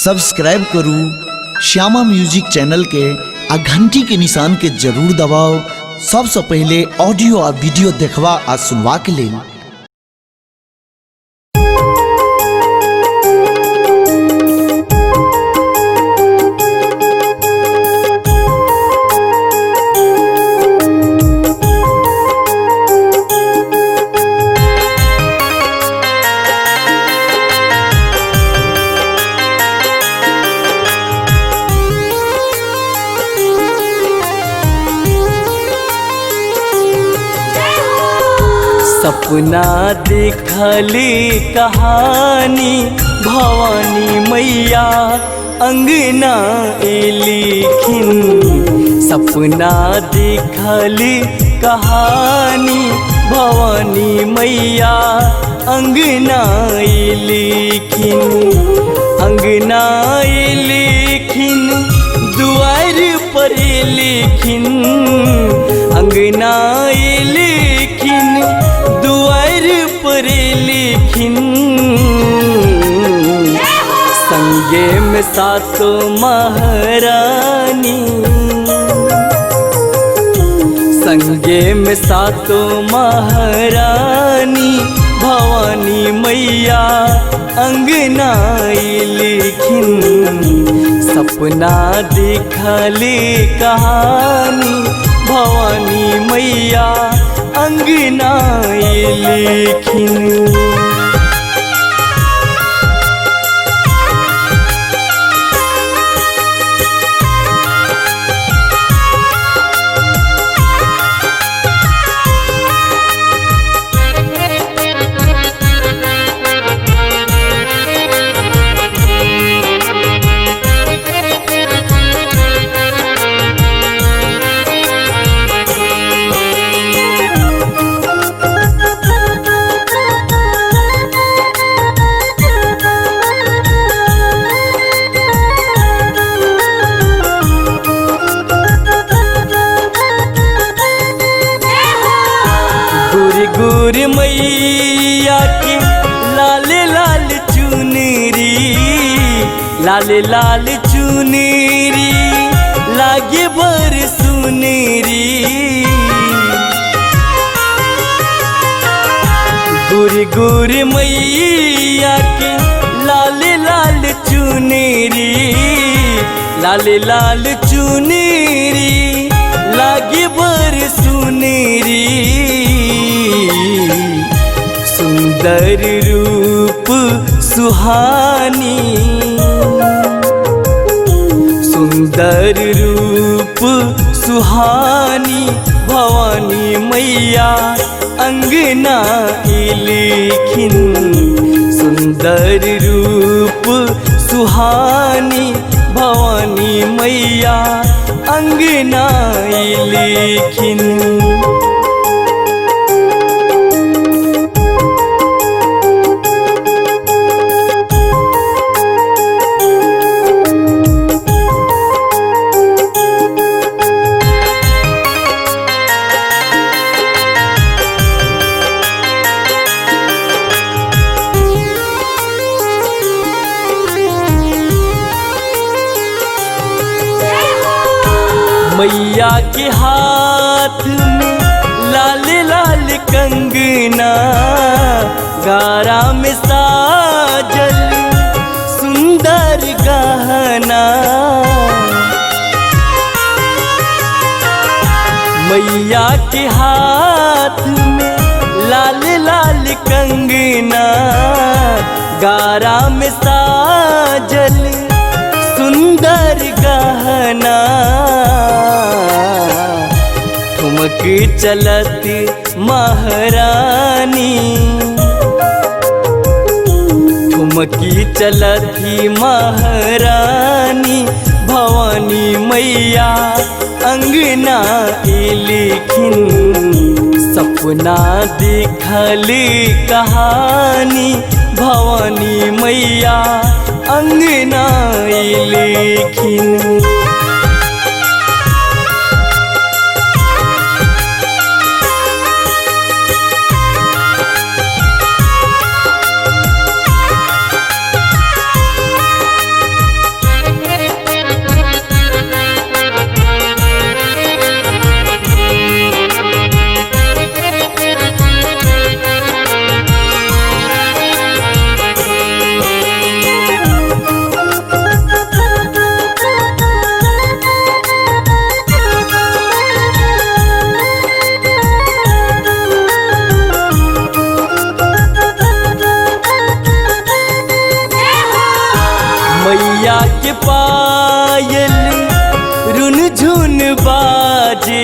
Subscribe करू Shyama music channel के आ घंटी के निशान के जरूर दबाओ सबसे पहले ऑडियो आ वीडियो देखवा आ सुनवा के लिए। सपना देखली कहानी भवानी मैया अंगना लिखिन। सपना देखली कहानी भवानी मैया अंगना लिखिन। अंगना लिखिन दुआर पर लिखिन। अंगना लिखिन दुआर पर लिखिन। संगे में सातो महारानी। संगे में सातो महारानी भवानी मैया अंगना लिखिन। सपना देखली कहानी भवानी मैया अंगना लिखिन। गुर मैया की लाल लाल चुनरी। लाल लाल चुनरी लागे बर सुनरी। गुर मैया की लाल लाल चुनरी। लाल लाल चुनरी लागे बर सुनरी। सुंदर रूप सुहानी। सुंदर रूप सुहानी भवानी मैया अंगना लिखिन। सुंदर रूप सुहानी भवानी मैया अंगना लिखिन। मैया के हाथ में लाल लाल कंगना। गारा में साजल सुंदर गहना। मैया के हाथ में लाल लाल कंगना। गारा में साजल सुंदर गहना। ठुमक चलत महारानी। ठुमकी चलती महारानी भवानी मैया अंगना लिखिन। सपना देखली कहानी भवानी मैया अंगना लिखिन। मैया के पायल रुन झुन बाजे,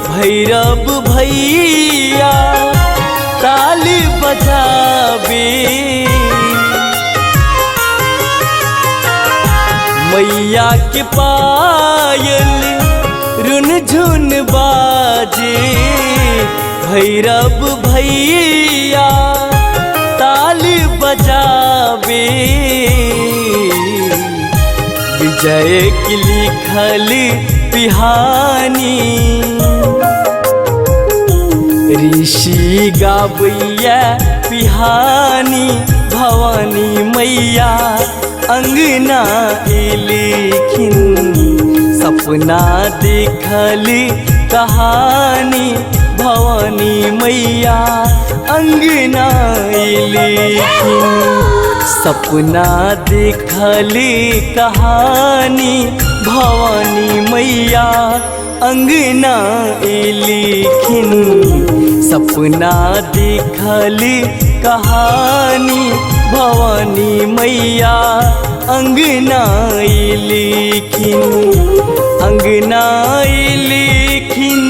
भैरव भैया ताल बजावे। मैया के पायल रुन झुन बाजे, भैरव भैया ताल बजावे। विजय की लिखल पिहानी, ऋषि गावैया पिहानी। भवानी मैया अंगना एलिखिन, सपना देखल कहानी। भवानी मैया अंगना एलिखिन, सपना देखल कहानी। भवानी मैया अंगना एलिखिन, सपना देखल कहानी। भवानी मैया अंगना एलिखिन, अंगना एलिखिन,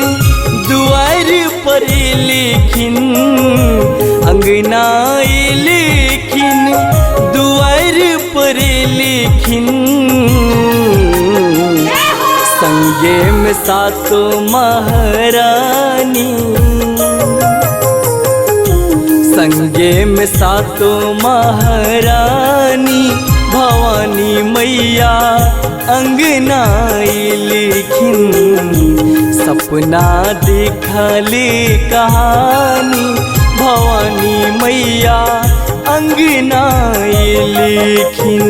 दुआर पर एलिखिन। अंगना एलिखिन, दुआर पर एलिखिन। संगे में सातो महारानी, संगे में सातो महारानी। भवानी मैया अंगना एलिखिन, सपना देखल कहानी। भवानी मैया अंगना एलिखिन।